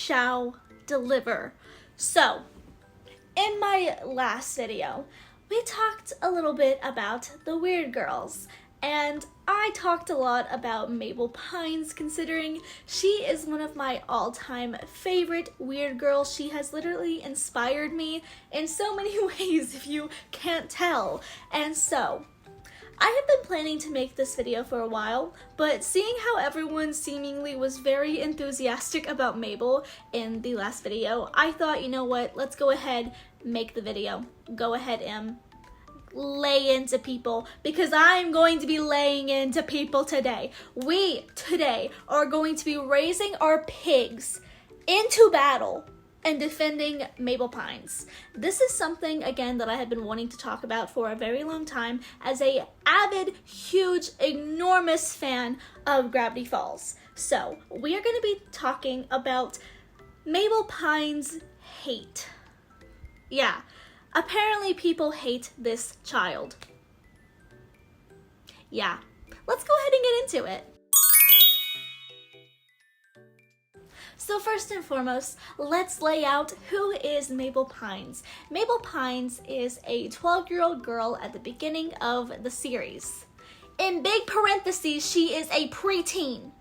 shall deliver. So, in my last video, we talked a little bit about the weird girls, and I talked a lot about Mabel Pines, considering she is one of my all-time favorite weird girls. She has literally inspired me in so many ways, if you can't tell. And so, I have been planning to make this video for a while, but seeing how everyone seemingly was very enthusiastic about Mabel in the last video, I thought, you know what, let's go ahead, make the video. Go ahead, Em. Lay into people, because I'm going to be laying into people today. We today are going to be raising our pigs into battle and defending Mabel Pines. This is something, again, that I have been wanting to talk about for a very long time as a avid, huge, enormous fan of Gravity Falls. So, we are going to be talking about Mabel Pines' hate. Yeah. Apparently people hate this child. Yeah, let's go ahead and get into it. So first and foremost, let's lay out who is Mabel Pines. Mabel Pines is a 12-year-old girl at the beginning of the series. In big parentheses, she is a preteen.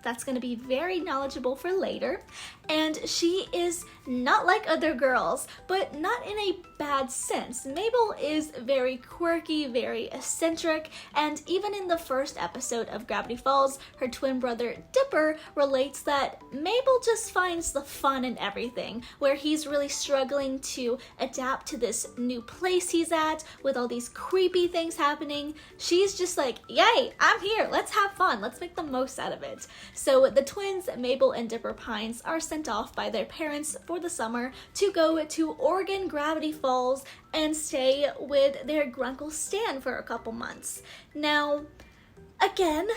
That's going to be very knowledgeable for later. And she is not like other girls, but not in a bad sense. Mabel is very quirky, very eccentric, and even in the first episode of Gravity Falls, her twin brother Dipper relates that Mabel just finds the fun in everything, where he's really struggling to adapt to this new place he's at with all these creepy things happening. She's just like, yay, I'm here, let's have fun, let's make the most out of it. So the twins, Mabel and Dipper Pines, are sent off by their parents for the summer to go to Oregon Gravity Falls and stay with their grunkle Stan for a couple months. Now, again,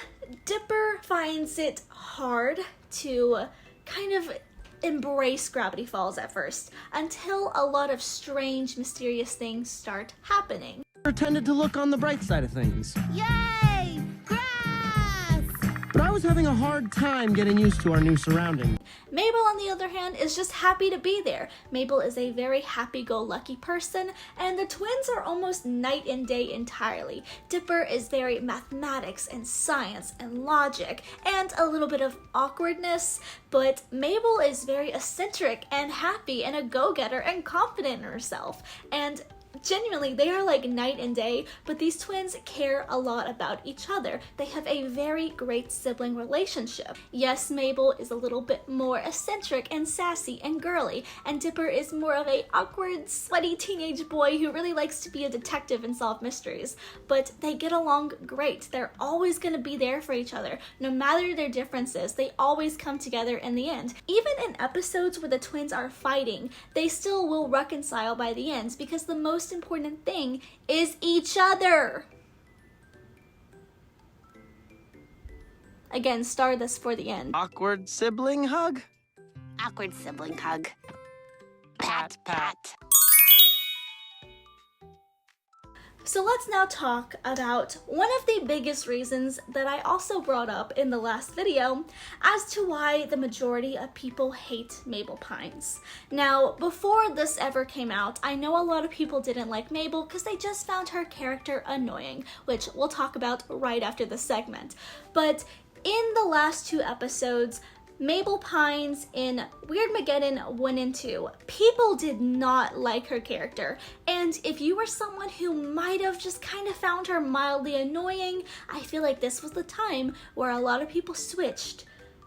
Dipper finds it hard to kind of embrace Gravity Falls at first, until a lot of strange, mysterious things start happening. Pretended to look on the bright side of things. Yay! Grass! But I was having a hard time getting used to our new surroundings. Mabel, on the other hand, is just happy to be there. Mabel is a very happy-go-lucky person, and the twins are almost night and day entirely. Dipper is very mathematics and science and logic, and a little bit of awkwardness, but Mabel is very eccentric and happy and a go-getter and confident in herself. And genuinely, they are like night and day, but these twins care a lot about each other. They have a very great sibling relationship. Yes, Mabel is a little bit more eccentric and sassy and girly, and Dipper is more of a awkward, sweaty teenage boy who really likes to be a detective and solve mysteries. But they get along great. They're always gonna be there for each other. No matter their differences, they always come together in the end. Even in episodes where the twins are fighting, they still will reconcile by the end, because the most important thing is each other. Again, star this for the end. Awkward sibling hug? Awkward sibling hug. Pat, pat. So let's now talk about one of the biggest reasons that I also brought up in the last video as to why the majority of people hate Mabel Pines. Now, before this ever came out, I know a lot of people didn't like Mabel because they just found her character annoying, which we'll talk about right after this segment. But in the last two episodes, Mabel Pines in Weirdmageddon 1 and 2, people did not like her character, and if you were someone who might have just kind of found her mildly annoying, I feel like this was the time where a lot of people switched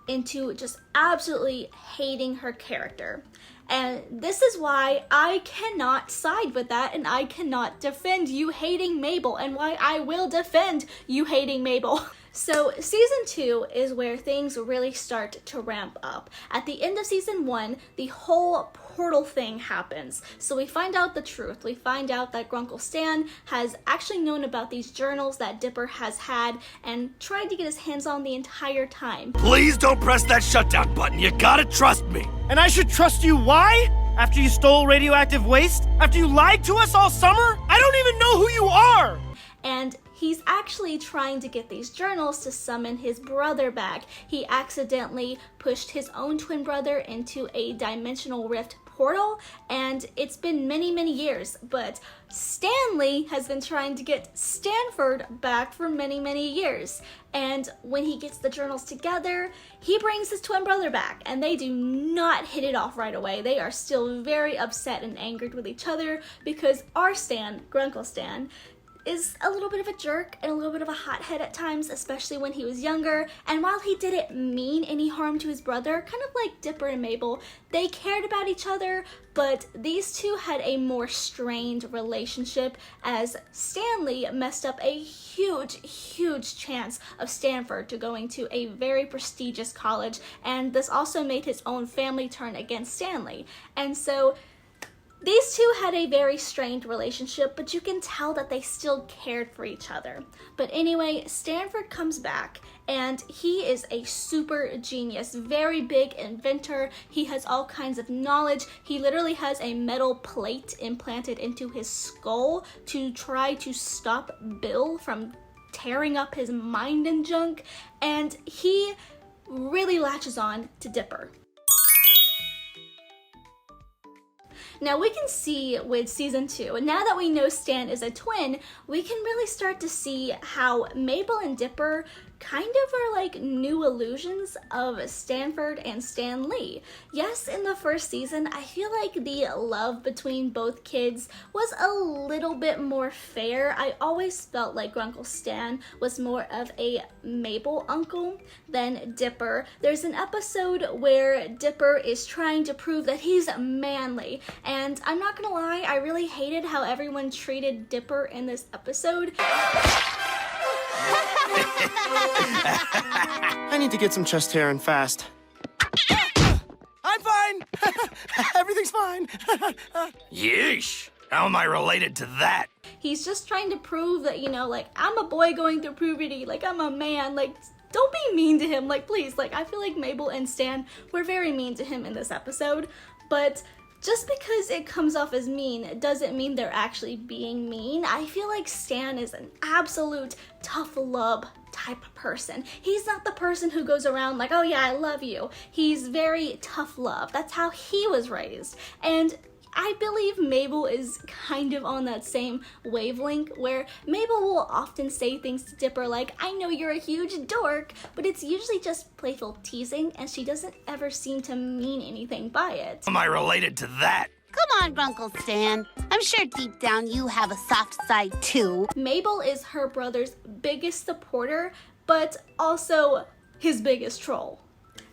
into just absolutely hating her character. And this is why I cannot side with that, and I cannot defend you hating Mabel, and why I will defend you hating Mabel. So season 2 is where things really start to ramp up. At the end of season 1, the whole portal thing happens. So we find out the truth. We find out that Grunkle Stan has actually known about these journals that Dipper has had and tried to get his hands on the entire time. Please don't press that shutdown button. You gotta trust me. And I should trust you why? After you stole radioactive waste? After you lied to us all summer? I don't even know who you are! And he's actually trying to get these journals to summon his brother back. He accidentally pushed his own twin brother into a dimensional rift portal, and it's been many, many years, but Stanley has been trying to get Stanford back for many, many years. And when he gets the journals together, he brings his twin brother back, and they do not hit it off right away. They are still very upset and angered with each other because our Stan, Grunkle Stan, is a little bit of a jerk and a little bit of a hothead at times, especially when he was younger. And while he didn't mean any harm to his brother, kind of like Dipper and Mabel, they cared about each other, but these two had a more strained relationship as Stanley messed up a huge chance of Stanford to going to a very prestigious college, and this also made his own family turn against Stanley. And so these two had a very strained relationship, but you can tell that they still cared for each other. But anyway, Stanford comes back, and he is a super genius, very big inventor. He has all kinds of knowledge. He literally has a metal plate implanted into his skull to try to stop Bill from tearing up his mind and junk, and he really latches on to Dipper. Now we can see with season 2, and now that we know Stan is a twin, we can really start to see how Mabel and Dipper kind of are like new illusions of Stanford and Stan Lee. Yes, in the first season, I feel like the love between both kids was a little bit more fair. I always felt like Grunkle Stan was more of a Mabel uncle than Dipper. There's an episode where Dipper is trying to prove that he's manly, and I'm not gonna lie, I really hated how everyone treated Dipper in this episode. I need to get some chest hair and fast. I'm fine. Everything's fine. Yeesh. How am I related to that? He's just trying to prove that, you know, like, I'm a boy going through puberty, like, I'm a man, like, don't be mean to him, like, please. Like, I feel like Mabel and Stan were very mean to him in this episode, but just because it comes off as mean doesn't mean they're actually being mean. I feel like Stan is an absolute tough love type of person. He's not the person who goes around like, oh yeah, I love you. He's very tough love. That's how he was raised. And I believe Mabel is kind of on that same wavelength where Mabel will often say things to Dipper like, I know you're a huge dork, but it's usually just playful teasing, and she doesn't ever seem to mean anything by it. Am I related to that? Come on, Grunkle Stan. I'm sure deep down you have a soft side too. Mabel is her brother's biggest supporter, but also his biggest troll.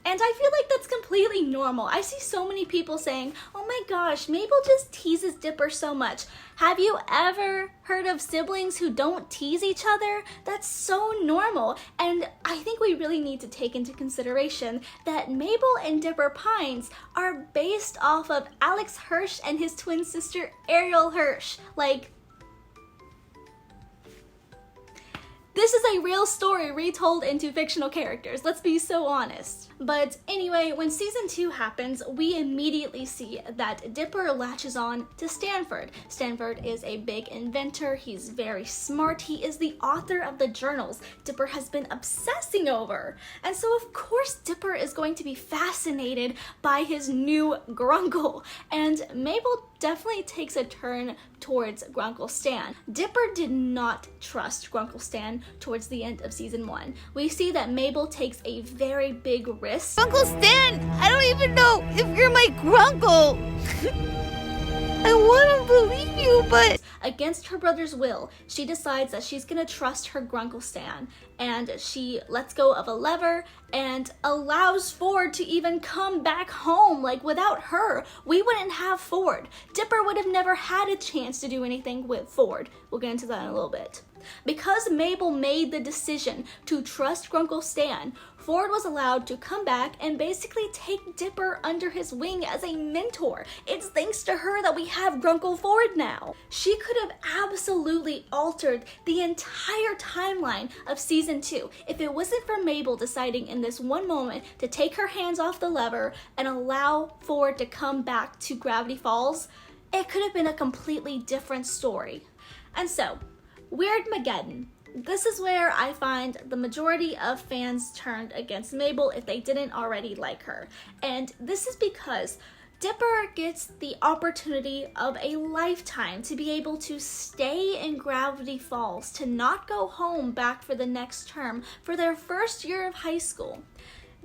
And I feel like that's completely normal. I see so many people saying, oh my gosh, Mabel just teases Dipper so much. Have you ever heard of siblings who don't tease each other? That's so normal. And I think we really need to take into consideration that Mabel and Dipper Pines are based off of Alex Hirsch and his twin sister Ariel Hirsch. Like, this is a real story retold into fictional characters, let's be so honest. But anyway, when season 2 happens, we immediately see that Dipper latches on to Stanford. Stanford is a big inventor, he's very smart, he is the author of the journals Dipper has been obsessing over. And so of course Dipper is going to be fascinated by his new Grunkle. And Mabel definitely takes a turn towards Grunkle Stan. Dipper did not trust Grunkle Stan towards the end of season 1. We see that Mabel takes a very big risk. Grunkle Stan, I don't even know if you're my Grunkle. I want to believe you, but against her brother's will, she decides that she's gonna trust her Grunkle Stan, and she lets go of a lever and allows Ford to even come back home. Like, without her, we wouldn't have Ford. Dipper would have never had a chance to do anything with Ford. We'll get into that in a little bit. Because Mabel made the decision to trust Grunkle Stan, Ford was allowed to come back and basically take Dipper under his wing as a mentor. It's thanks to her that we have Grunkle Ford now. She could have absolutely altered the entire timeline of season 2 if it wasn't for Mabel deciding in this one moment to take her hands off the lever and allow Ford to come back to Gravity Falls. It could have been a completely different story. And so, Weirdmageddon. This is where I find the majority of fans turned against Mabel if they didn't already like her. And this is because Dipper gets the opportunity of a lifetime to be able to stay in Gravity Falls, to not go home back for the next term for their first year of high school.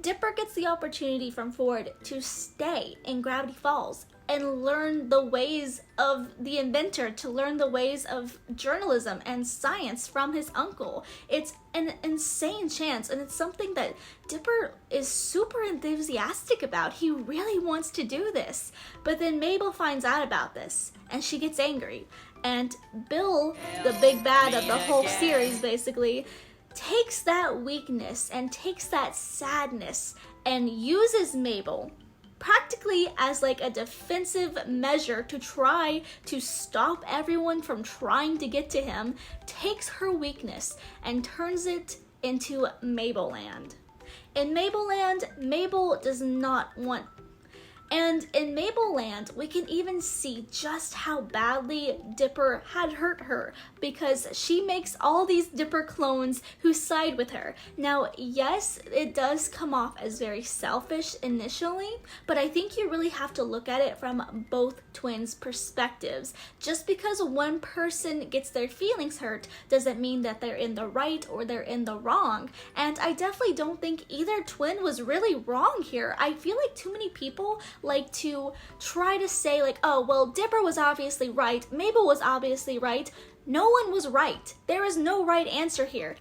Dipper gets the opportunity from Ford to stay in Gravity Falls and learn the ways of the inventor, to learn the ways of journalism and science from his uncle. It's an insane chance, and it's something that Dipper is super enthusiastic about. He really wants to do this. But then Mabel finds out about this, and she gets angry. And Bill, the big bad of the whole series basically, takes that weakness and takes that sadness and uses Mabel practically as like a defensive measure to try to stop everyone from trying to get to him, takes her weakness and turns it into Mabelland. In Mabelland, Mabel does not want. And in Mabelland, we can even see just how badly Dipper had hurt her, because she makes all these Dipper clones who side with her. Now, yes, it does come off as very selfish initially, but I think you really have to look at it from both twins' perspectives. Just because one person gets their feelings hurt doesn't mean that they're in the right or they're in the wrong. And I definitely don't think either twin was really wrong here. I feel like too many people like to try to say like, oh, well, Dipper was obviously right, Mabel was obviously right. No one was right. There is no right answer here.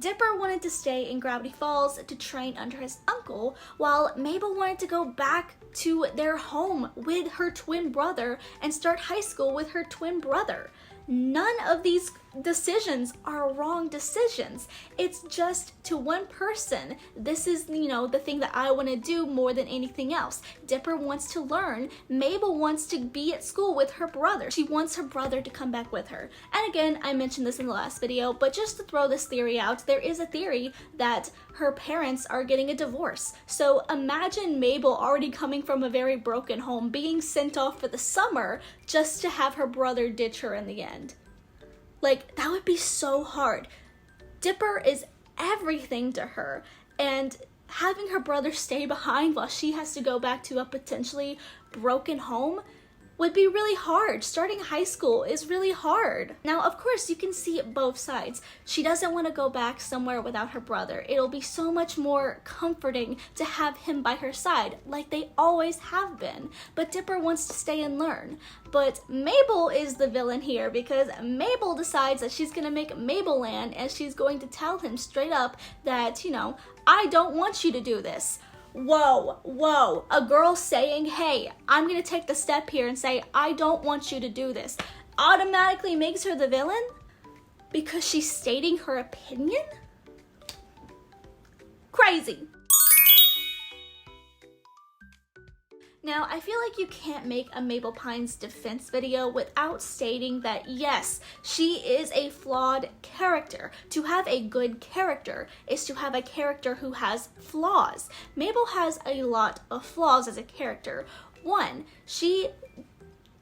Dipper wanted to stay in Gravity Falls to train under his uncle, while Mabel wanted to go back to their home with her twin brother and start high school with her twin brother. None of these decisions are wrong decisions. It's just to one person, this is, the thing that I want to do more than anything else. Dipper wants to learn. Mabel wants to be at school with her brother. She wants her brother to come back with her. And again, I mentioned this in the last video, but just to throw this theory out, there is a theory that her parents are getting a divorce. So imagine Mabel already coming from a very broken home, being sent off for the summer just to have her brother ditch her in the end. Like, that would be so hard. Dipper is everything to her, and having her brother stay behind while she has to go back to a potentially broken home would be really hard. Starting high school is really hard. Now, of course, you can see both sides. She doesn't want to go back somewhere without her brother. It'll be so much more comforting to have him by her side, like they always have been. But Dipper wants to stay and learn. But Mabel is the villain here, because Mabel decides that she's gonna make Mabelland, and she's going to tell him straight up that, I don't want you to do this. Whoa, a girl saying, hey, I'm gonna take the step here and say, I don't want you to do this, automatically makes her the villain? Because she's stating her opinion? Crazy. Now, I feel like you can't make a Mabel Pines defense video without stating that yes, she is a flawed character. To have a good character is to have a character who has flaws. Mabel has a lot of flaws as a character. One, she,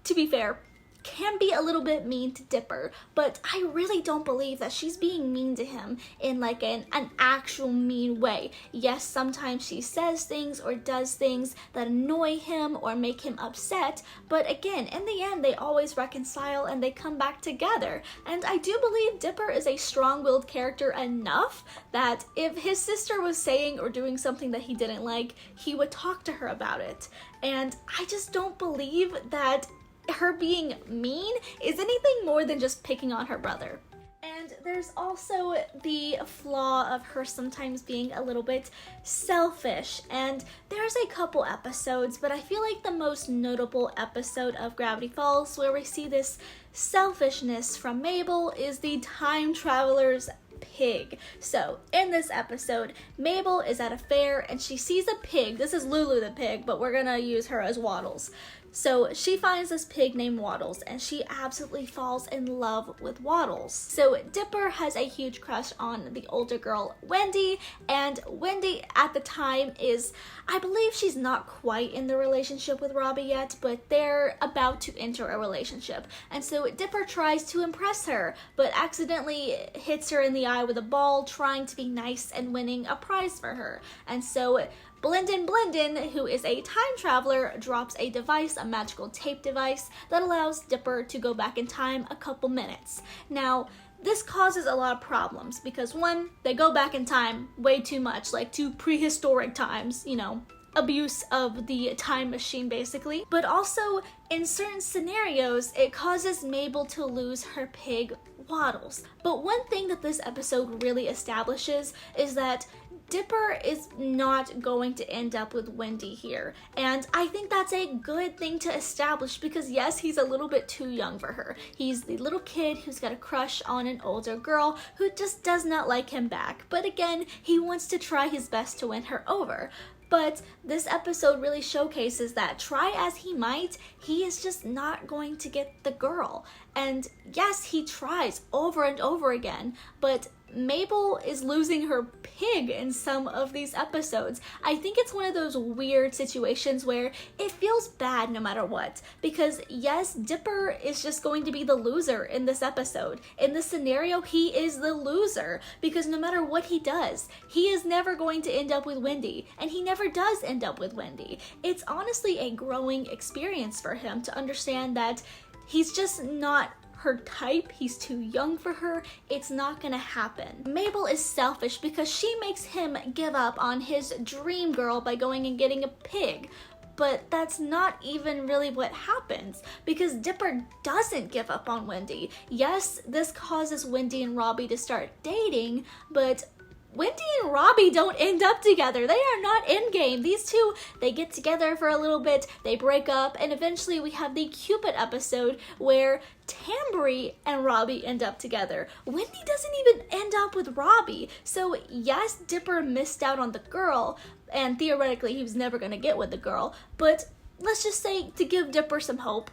to be fair, can be a little bit mean to Dipper, but I really don't believe that she's being mean to him in like an actual mean way. Yes, sometimes she says things or does things that annoy him or make him upset, but again, in the end, they always reconcile and they come back together. And I do believe Dipper is a strong-willed character enough that if his sister was saying or doing something that he didn't like, he would talk to her about it. And I just don't believe that her being mean is anything more than just picking on her brother. And there's also the flaw of her sometimes being a little bit selfish, and there's a couple episodes, but I feel like the most notable episode of Gravity Falls where we see this selfishness from Mabel is the time traveler's pig. So in this episode, Mabel is at a fair and she sees a pig. This is Lulu the pig, but we're gonna use her as Waddles. So she finds this pig named Waddles, and she absolutely falls in love with Waddles. So Dipper has a huge crush on the older girl, Wendy, and Wendy at the time is, I believe she's not quite in the relationship with Robbie yet, but they're about to enter a relationship. And so Dipper tries to impress her, but accidentally hits her in the eye with a ball, trying to be nice and winning a prize for her. And so Blendin, who is a time traveler, drops a device, a magical tape device, that allows Dipper to go back in time a couple minutes. Now, this causes a lot of problems because, one, they go back in time way too much, like to prehistoric times, you know, abuse of the time machine basically. But also, in certain scenarios, it causes Mabel to lose her pig, Waddles. But one thing that this episode really establishes is that Dipper is not going to end up with Wendy here, and I think that's a good thing to establish because yes, he's a little bit too young for her. He's the little kid who's got a crush on an older girl who just does not like him back, but again, he wants to try his best to win her over. But this episode really showcases that try as he might, he is just not going to get the girl. And yes, he tries over and over again, but Mabel is losing her pig in some of these episodes. I think it's one of those weird situations where it feels bad no matter what, because yes, Dipper is just going to be the loser in this episode. In this scenario, he is the loser because no matter what he does, he is never going to end up with Wendy, and he never does end up with Wendy. It's honestly a growing experience for him to understand that he's just not her type, he's too young for her, it's not gonna happen. Mabel is selfish because she makes him give up on his dream girl by going and getting a pig. But that's not even really what happens because Dipper doesn't give up on Wendy. Yes, this causes Wendy and Robbie to start dating, but Wendy and Robbie don't end up together. They are not endgame. These two, they get together for a little bit, they break up, and eventually we have the Cupid episode where Tambry and Robbie end up together. Wendy doesn't even end up with Robbie. So yes, Dipper missed out on the girl, and theoretically he was never going to get with the girl, but let's just say, to give Dipper some hope,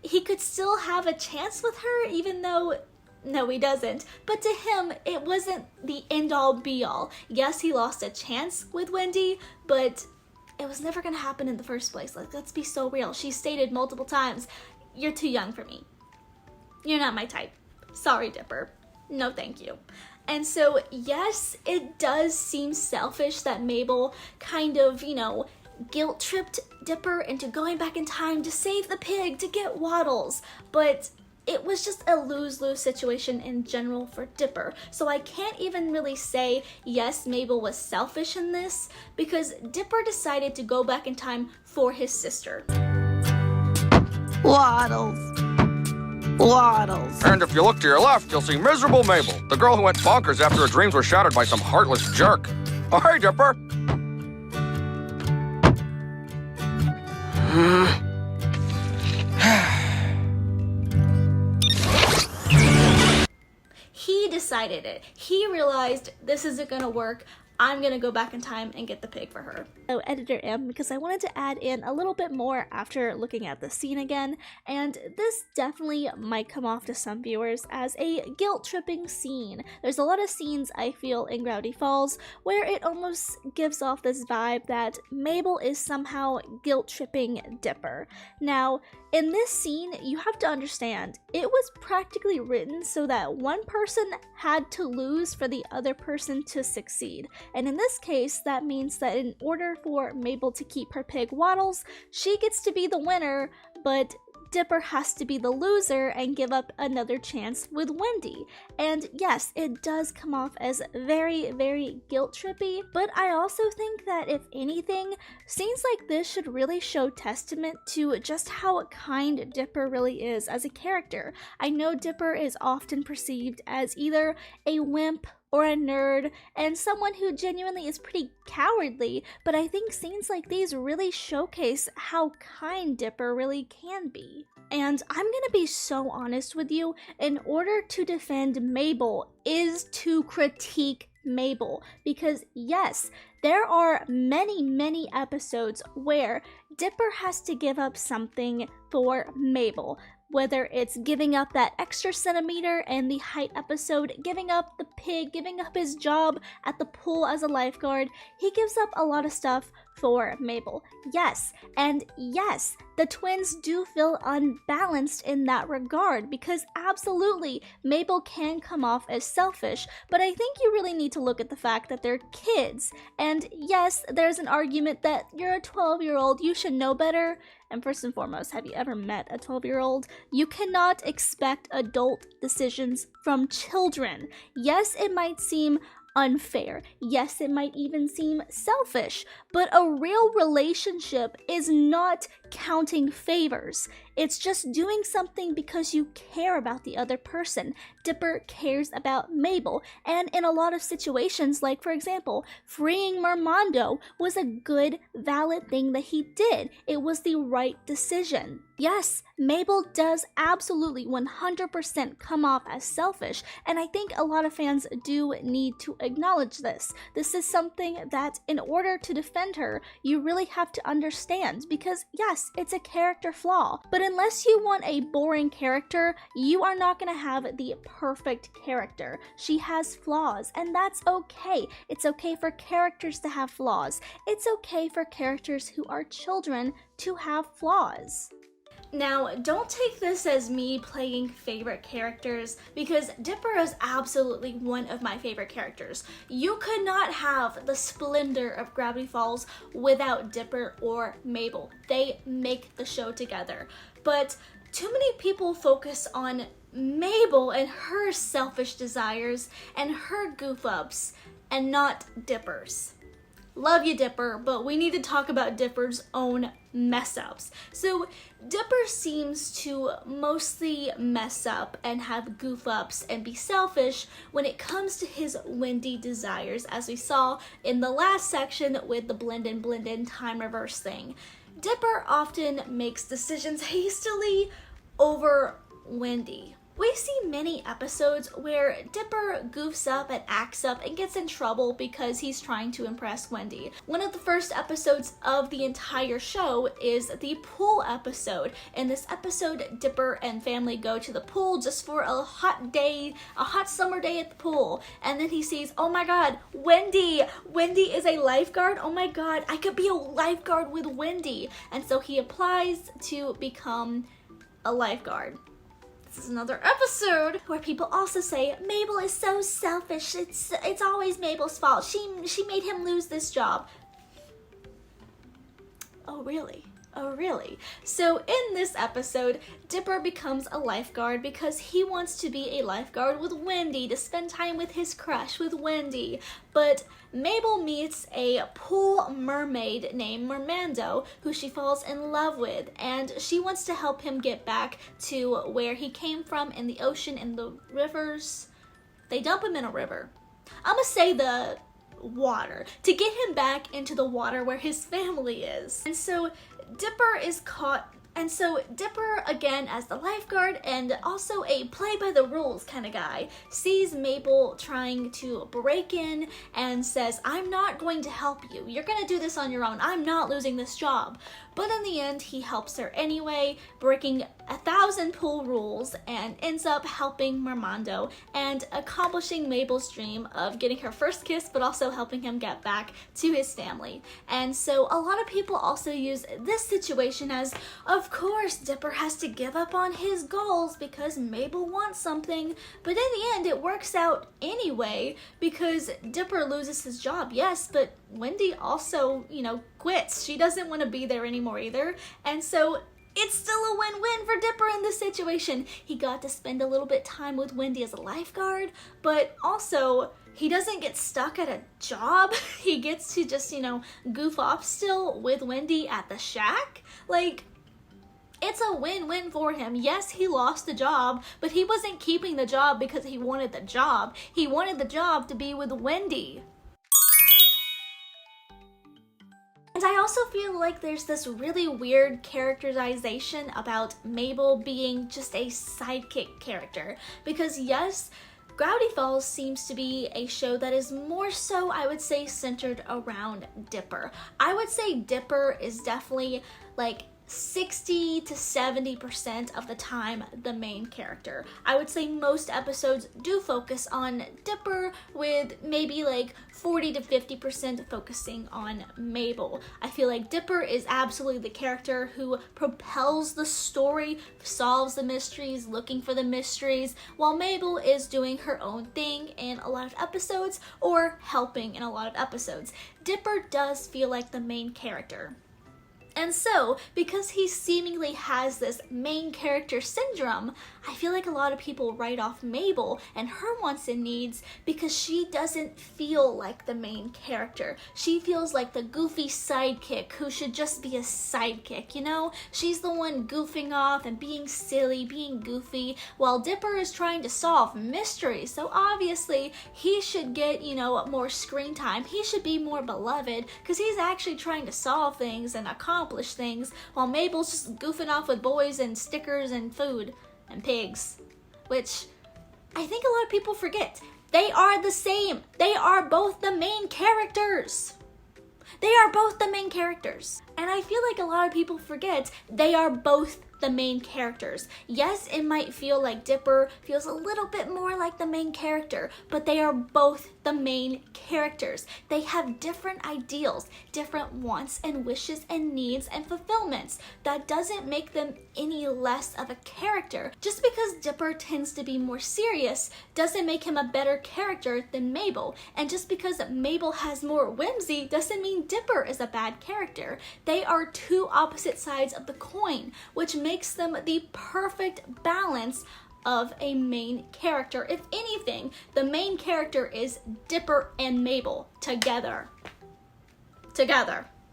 he could still have a chance with her, even though no, he doesn't. But to him, it wasn't the end-all be-all. Yes, he lost a chance with Wendy, but it was never gonna happen in the first place. Like, let's be so real. She stated multiple times, you're too young for me. You're not my type. Sorry, Dipper. No, thank you. And so, yes, it does seem selfish that Mabel kind of, you know, guilt-tripped Dipper into going back in time to save the pig, to get Waddles. But it was just a lose-lose situation in general for Dipper. So I can't even really say, yes, Mabel was selfish in this, because Dipper decided to go back in time for his sister. Waddles. Waddles. And if you look to your left, you'll see miserable Mabel, the girl who went bonkers after her dreams were shattered by some heartless jerk. Oh, hey, Dipper. He decided it. He realized this isn't gonna work. I'm gonna go back in time and get the pig for her. So Editor M, because I wanted to add in a little bit more after looking at the scene again, and this definitely might come off to some viewers as a guilt-tripping scene. There's a lot of scenes I feel in Gravity Falls where it almost gives off this vibe that Mabel is somehow guilt-tripping Dipper. Now, in this scene, you have to understand, it was practically written so that one person had to lose for the other person to succeed. And in this case, that means that in order for Mabel to keep her pig Waddles, she gets to be the winner, but Dipper has to be the loser and give up another chance with Wendy. And yes, it does come off as very, very guilt-trippy, but I also think that if anything, scenes like this should really show testament to just how kind Dipper really is as a character. I know Dipper is often perceived as either a wimp or a nerd, and someone who genuinely is pretty cowardly, but I think scenes like these really showcase how kind Dipper really can be. And I'm gonna be so honest with you, in order to defend Mabel is to critique Mabel, because yes, There are many episodes where Dipper has to give up something for Mabel. Whether it's giving up that extra centimeter in the height episode, giving up the pig, giving up his job at the pool as a lifeguard, he gives up a lot of stuff for Mabel. Yes, and yes, the twins do feel unbalanced in that regard because absolutely Mabel can come off as selfish, but I think you really need to look at the fact that they're kids. And yes, there's an argument that you're a 12-year-old, you should know better. And first and foremost, have you ever met a 12-year-old? You cannot expect adult decisions from children. Yes, it might seem unfair. Yes, it might even seem selfish, but a real relationship is not counting favors. It's just doing something because you care about the other person. Dipper cares about Mabel, and in a lot of situations, like for example, freeing Mermando was a good, valid thing that he did. It was the right decision. Yes, Mabel does absolutely 100% come off as selfish, and I think a lot of fans do need to acknowledge this. This is something that in order to defend her, you really have to understand, because yes, it's a character flaw, but unless you want a boring character, you are not going to have the perfect character. She has flaws, and that's okay. It's okay for characters to have flaws. It's okay for characters who are children to have flaws. Now, don't take this as me playing favorite characters, because Dipper is absolutely one of my favorite characters. You could not have the splendor of Gravity Falls without Dipper or Mabel. They make the show together. But too many people focus on Mabel and her selfish desires and her goof-ups, and not Dipper's. Love you, Dipper, but we need to talk about Dipper's own mess-ups. So Dipper seems to mostly mess up and have goof-ups and be selfish when it comes to his Wendy desires, as we saw in the last section with the blend-in time reverse thing. Dipper often makes decisions hastily over Wendy. We see many episodes where Dipper goofs up and acts up and gets in trouble because he's trying to impress Wendy. One of the first episodes of the entire show is the pool episode. In this episode, Dipper and family go to the pool just for a hot day, a hot summer day at the pool. And then he sees, oh my god, Wendy! Wendy is a lifeguard? Oh my god, I could be a lifeguard with Wendy! And so he applies to become a lifeguard. This is another episode where people also say Mabel is so selfish. It's always Mabel's fault. She made him lose this job. Oh really? Oh really? So in this episode, Dipper becomes a lifeguard because he wants to be a lifeguard with Wendy, to spend time with his crush with Wendy. But Mabel meets a pool mermaid named Mermando, who she falls in love with, and she wants to help him get back to where he came from in the ocean, in the rivers. They dump him in a river. I'm gonna say the water, to get him back into the water where his family is. And so Dipper is caught, and so Dipper, again as the lifeguard and also a play-by-the-rules kind of guy, sees Mabel trying to break in and says, I'm not going to help you. You're gonna do this on your own. I'm not losing this job. But in the end, he helps her anyway, breaking 1,000 pool rules, and ends up helping Mermando and accomplishing Mabel's dream of getting her first kiss, but also helping him get back to his family. And so a lot of people also use this situation as, of course, Dipper has to give up on his goals because Mabel wants something, but in the end, it works out anyway because Dipper loses his job, yes, but Wendy also, quits. She doesn't want to be there anymore either. And so it's still a win-win for Dipper in this situation. He got to spend a little bit time with Wendy as a lifeguard, but also he doesn't get stuck at a job. He gets to just, goof off still with Wendy at the shack. It's a win-win for him. Yes, he lost the job, but he wasn't keeping the job because he wanted the job. He wanted the job to be with Wendy. And I also feel like there's this really weird characterization about Mabel being just a sidekick character. Because yes, Gravity Falls seems to be a show that is more so, I would say, centered around Dipper. I would say Dipper is definitely like 60 to 70% of the time the main character. I would say most episodes do focus on Dipper, with maybe like 40 to 50% focusing on Mabel. I feel like Dipper is absolutely the character who propels the story, solves the mysteries, looking for the mysteries, while Mabel is doing her own thing in a lot of episodes or helping in a lot of episodes. Dipper does feel like the main character. And so, because he seemingly has this main character syndrome, I feel like a lot of people write off Mabel and her wants and needs because she doesn't feel like the main character. She feels like the goofy sidekick who should just be a sidekick, you know? She's the one goofing off and being silly, being goofy, while Dipper is trying to solve mysteries. So obviously, he should get, you know, more screen time. He should be more beloved because he's actually trying to solve things and accomplish things, while Mabel's just goofing off with boys and stickers and food and pigs, which I think a lot of people forget. They are the same. They are both the main characters. They are both the main characters. And I feel like a lot of people forget they are both the main characters. Yes, it might feel like Dipper feels a little bit more like the main character, but they are both the main characters. They have different ideals, different wants and wishes and needs and fulfillments. That doesn't make them any less of a character. Just because Dipper tends to be more serious doesn't make him a better character than Mabel. And just because Mabel has more whimsy doesn't mean Dipper is a bad character. They are two opposite sides of the coin, which makes them the perfect balance of a main character. If anything, the main character is Dipper and Mabel together.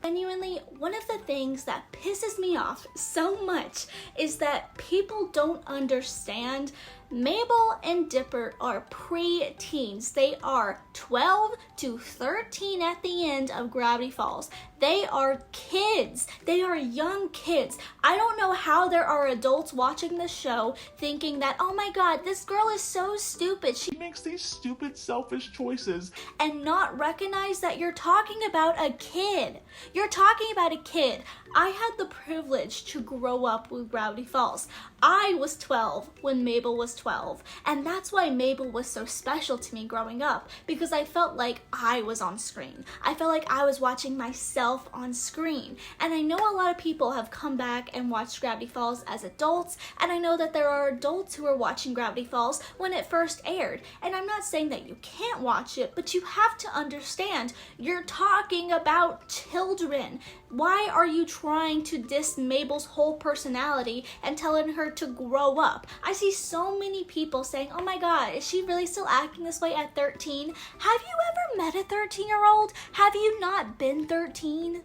Genuinely, one of the things that pisses me off so much is that people don't understand Mabel and Dipper are pre-teens. They are 12 to 13 at the end of Gravity Falls. They are kids. They are young kids. I don't know how there are adults watching this show thinking that, oh my god, this girl is so stupid. She makes these stupid, selfish choices. And not recognize that you're talking about a kid. You're talking about a kid. I had the privilege to grow up with Gravity Falls. I was 12 when Mabel was 12, and that's why Mabel was so special to me growing up, because I felt like I was on screen. I felt like I was watching myself on screen. And I know a lot of people have come back and watched Gravity Falls as adults, and I know that there are adults who are watching Gravity Falls when it first aired. And I'm not saying that you can't watch it, but you have to understand you're talking about children. Why are you trying to diss Mabel's whole personality and telling her to grow up? I see so many people saying, oh my god, is she really still acting this way at 13? Have you ever met a 13-year-old? Have you not been 13?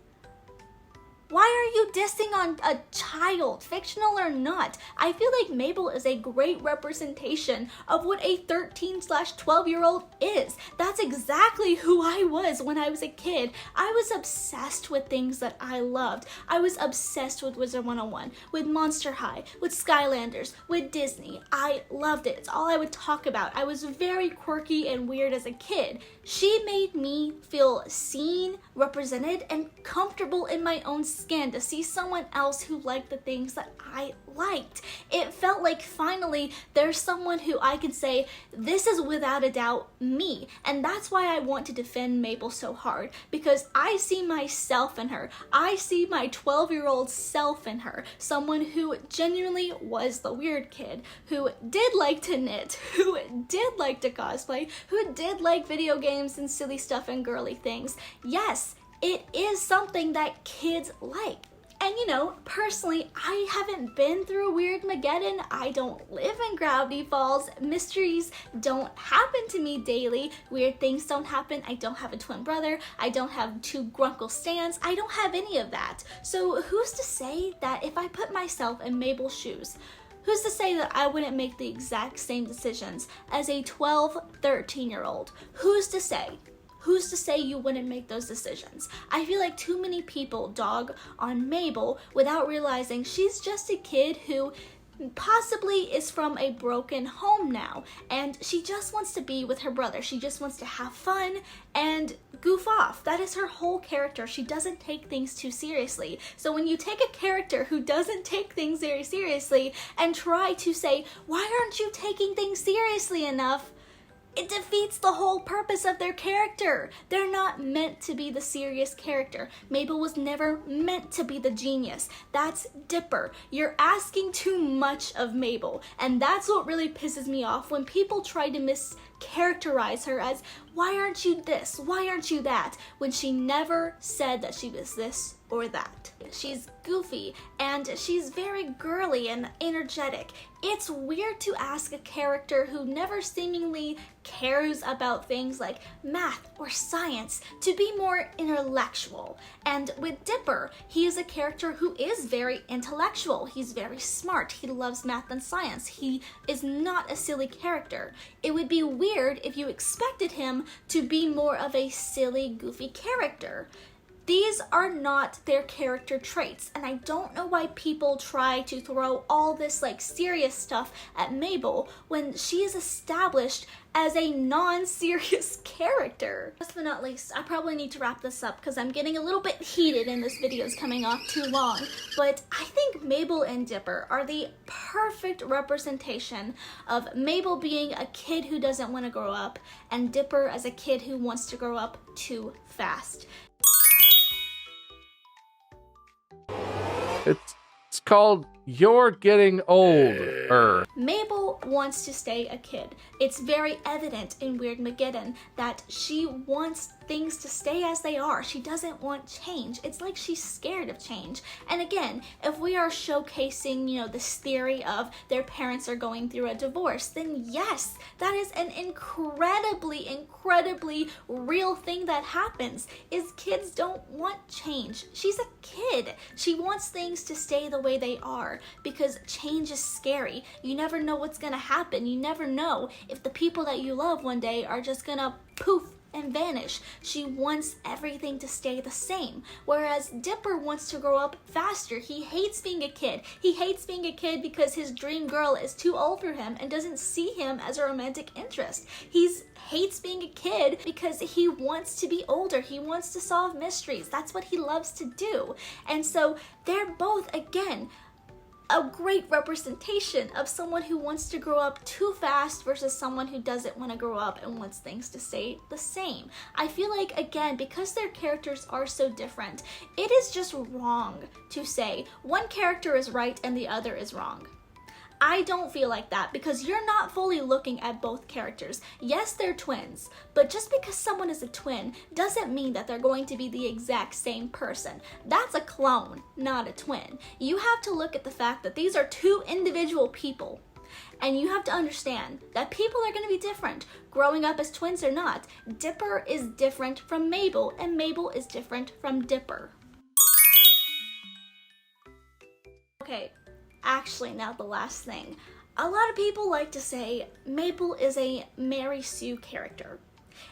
Why are you dissing on a child, fictional or not? I feel like Mabel is a great representation of what a 13/12-year-old is. That's exactly who I was when I was a kid. I was obsessed with things that I loved. I was obsessed with Wizard 101, with Monster High, with Skylanders, with Disney. I loved it. It's all I would talk about. I was very quirky and weird as a kid. She made me feel seen, represented, and comfortable in my own skin to see someone else who liked the things that I liked. It felt like finally there's someone who I could say, this is without a doubt me. And that's why I want to defend Mabel so hard, because I see myself in her. I see my 12-year-old self in her. Someone who genuinely was the weird kid, who did like to knit, who did like to cosplay, who did like video games and silly stuff and girly things. Yes, it is something that kids like. And you know, personally, I haven't been through Weirdmageddon. I don't live in Gravity Falls. Mysteries don't happen to me daily. Weird things don't happen. I don't have a twin brother. I don't have two grunkle stands. I don't have any of that. So who's to say that if I put myself in Mabel's shoes, who's to say that I wouldn't make the exact same decisions as a 12, 13-year-old? Who's to say? Who's to say you wouldn't make those decisions? I feel like too many people dog on Mabel without realizing she's just a kid who possibly is from a broken home now, and she just wants to be with her brother. She just wants to have fun and goof off. That is her whole character. She doesn't take things too seriously. So when you take a character who doesn't take things very seriously and try to say, why aren't you taking things seriously enough? It defeats the whole purpose of their character. They're not meant to be the serious character. Mabel was never meant to be the genius. That's Dipper. You're asking too much of Mabel. And that's what really pisses me off when people try to mischaracterize her as, why aren't you this? Why aren't you that? When she never said that she was this or that. She's goofy and she's very girly and energetic. It's weird to ask a character who never seemingly cares about things like math or science to be more intellectual. And with Dipper, he is a character who is very intellectual. He's very smart. He loves math and science. He is not a silly character. It would be weird if you expected him to be more of a silly, goofy character. These are not their character traits, and I don't know why people try to throw all this like serious stuff at Mabel when she is established as a non-serious character. Last but not least, I probably need to wrap this up because I'm getting a little bit heated and this video is coming off too long, but I think Mabel and Dipper are the perfect representation of Mabel being a kid who doesn't want to grow up and Dipper as a kid who wants to grow up too fast. It's called You're Getting Older. Mabel wants to stay a kid. It's very evident in Weirdmageddon that she wants things to stay as they are. She doesn't want change. It's like she's scared of change. And again, if we are showcasing, this theory of their parents are going through a divorce, then yes, that is an incredibly real thing that happens, is kids don't want change. She's a kid. She wants things to stay the way they are because change is scary. You never know what's gonna happen. You never know if the people that you love one day are just gonna poof and vanish. She wants everything to stay the same. Whereas Dipper wants to grow up faster. He hates being a kid. He hates being a kid because his dream girl is too old for him and doesn't see him as a romantic interest. He hates being a kid because he wants to be older. He wants to solve mysteries. That's what he loves to do. And so they're both, again, a great representation of someone who wants to grow up too fast versus someone who doesn't want to grow up and wants things to stay the same. I feel like, again, because their characters are so different, it is just wrong to say one character is right and the other is wrong. I don't feel like that because you're not fully looking at both characters. Yes, they're twins, but just because someone is a twin doesn't mean that they're going to be the exact same person. That's a clone, not a twin. You have to look at the fact that these are two individual people. And you have to understand that people are going to be different, growing up as twins or not. Dipper is different from Mabel, and Mabel is different from Dipper. Okay. Actually, now the last thing. A lot of people like to say Mabel is a Mary Sue character.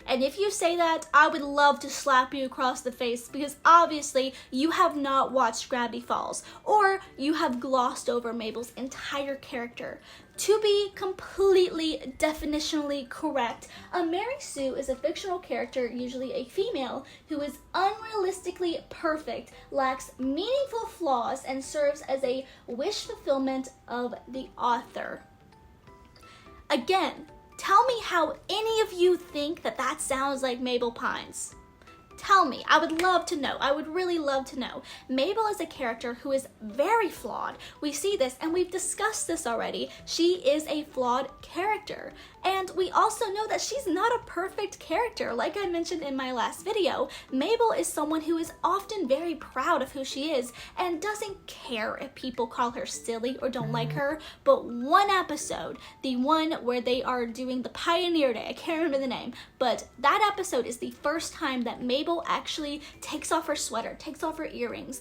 And if you say that, I would love to slap you across the face because obviously you have not watched Gravity Falls or you have glossed over Mabel's entire character. To be completely definitionally correct, a Mary Sue is a fictional character, usually a female, who is unrealistically perfect, lacks meaningful flaws, and serves as a wish fulfillment of the author. Again, tell me how any of you think that that sounds like Mabel Pines. Tell me. I would love to know. I would really love to know. Mabel is a character who is very flawed. We see this and we've discussed this already. She is a flawed character. And we also know that she's not a perfect character. Like I mentioned in my last video, Mabel is someone who is often very proud of who she is and doesn't care if people call her silly or don't like her. But one episode, the one where they are doing the Pioneer Day, I can't remember the name, but that episode is the first time that Mabel actually takes off her sweater, takes off her earrings.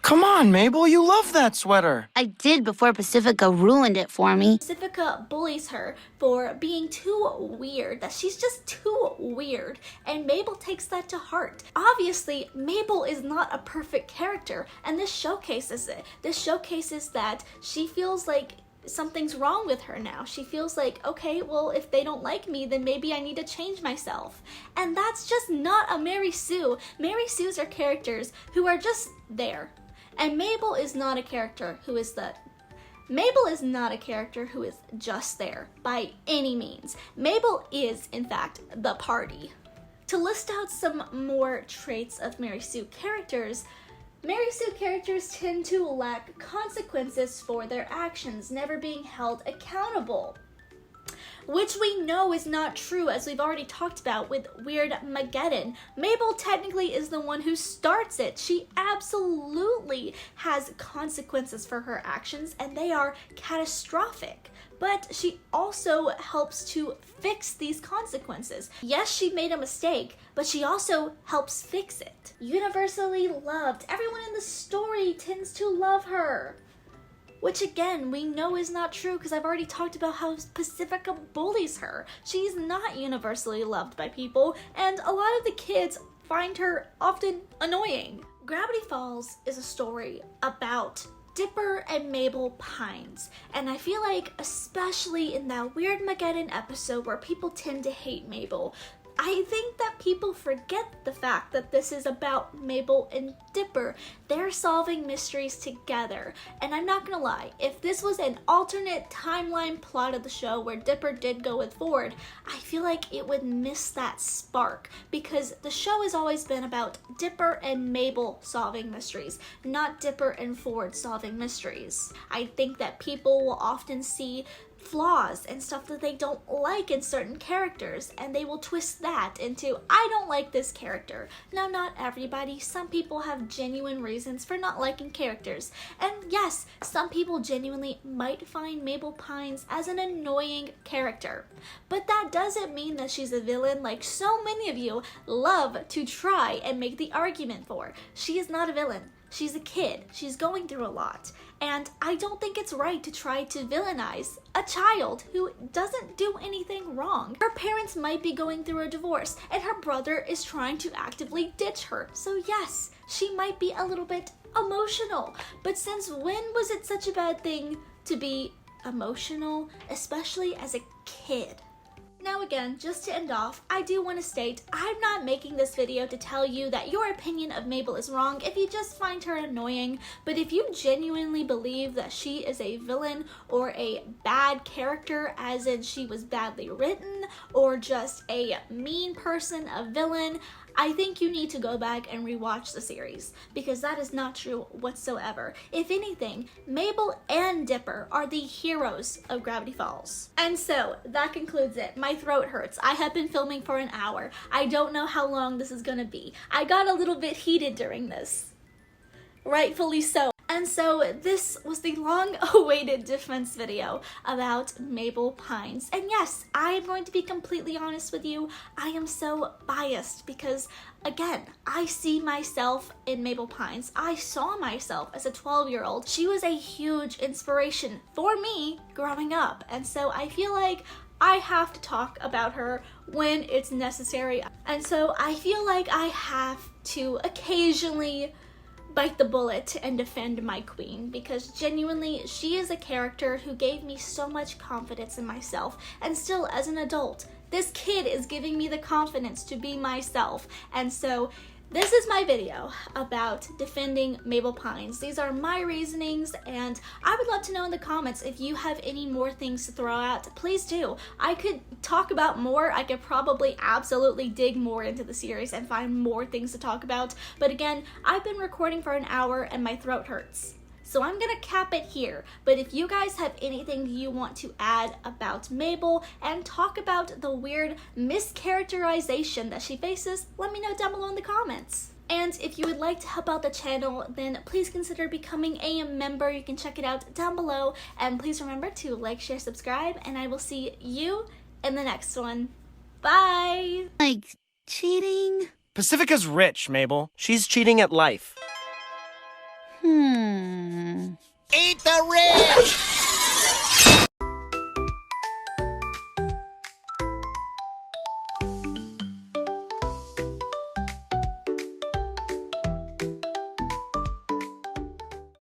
Come on, Mabel, you love that sweater. I did before Pacifica ruined it for me. Pacifica bullies her for being too weird, that she's just too weird, and Mabel takes that to heart. Obviously, Mabel is not a perfect character, and this showcases it. This showcases that she feels like something's wrong with her now. She feels like, okay, well, if they don't like me, then maybe I need to change myself. And that's just not a Mary Sue. Mary Sues are characters who are just there. And Mabel is not a character who is just there by any means. Mabel is, in fact, the party. To list out some more traits of Mary Sue characters tend to lack consequences for their actions, never being held accountable. Which we know is not true, as we've already talked about with Weirdmageddon. Mabel technically is the one who starts it. She absolutely has consequences for her actions, and they are catastrophic. But she also helps to fix these consequences. Yes, she made a mistake, but she also helps fix it. Universally loved. Everyone in the story tends to love her. Which again, we know is not true because I've already talked about how Pacifica bullies her. She's not universally loved by people, and a lot of the kids find her often annoying. Gravity Falls is a story about Dipper and Mabel Pines, and I feel like especially in that Weirdmageddon episode where people tend to hate Mabel, I think that people forget the fact that this is about Mabel and Dipper. They're solving mysteries together. And I'm not gonna lie, if this was an alternate timeline plot of the show where Dipper did go with Ford, I feel like it would miss that spark, because the show has always been about Dipper and Mabel solving mysteries, not Dipper and Ford solving mysteries. I think that people will often see flaws and stuff that they don't like in certain characters, and they will twist that into, I don't like this character. Now, not everybody. Some people have genuine reasons for not liking characters. And yes, some people genuinely might find Mabel Pines as an annoying character. But that doesn't mean that she's a villain like so many of you love to try and make the argument for. She is not a villain. She's a kid. She's going through a lot. And I don't think it's right to try to villainize a child who doesn't do anything wrong. Her parents might be going through a divorce, and her brother is trying to actively ditch her. So yes, she might be a little bit emotional. But since when was it such a bad thing to be emotional, especially as a kid? Now again, just to end off, I do want to state, I'm not making this video to tell you that your opinion of Mabel is wrong if you just find her annoying, but if you genuinely believe that she is a villain or a bad character, as in she was badly written, or just a mean person, a villain, I think you need to go back and rewatch the series, because that is not true whatsoever. If anything, Mabel and Dipper are the heroes of Gravity Falls. And so, that concludes it. My throat hurts. I have been filming for an hour. I don't know how long this is gonna be. I got a little bit heated during this. Rightfully so. And so this was the long-awaited defense video about Mabel Pines. And yes, I am going to be completely honest with you. I am so biased because, again, I see myself in Mabel Pines. I saw myself as a 12-year-old. She was a huge inspiration for me growing up. And so I feel like I have to talk about her when it's necessary. And so I feel like I have to occasionally bite the bullet and defend my queen, because genuinely she is a character who gave me so much confidence in myself, and still as an adult this kid is giving me the confidence to be myself. And so this is my video about defending Mabel Pines. These are my reasonings, and I would love to know in the comments if you have any more things to throw out. Please do. I could talk about more. I could probably absolutely dig more into the series and find more things to talk about. But again, I've been recording for an hour and my throat hurts. So I'm gonna cap it here, but if you guys have anything you want to add about Mabel and talk about the weird mischaracterization that she faces, let me know down below in the comments. And if you would like to help out the channel, then please consider becoming a member. You can check it out down below, and please remember to like, share, subscribe, and I will see you in the next one. Bye! Like, cheating? Pacifica's rich, Mabel. She's cheating at life. Hmm. Eat the rib!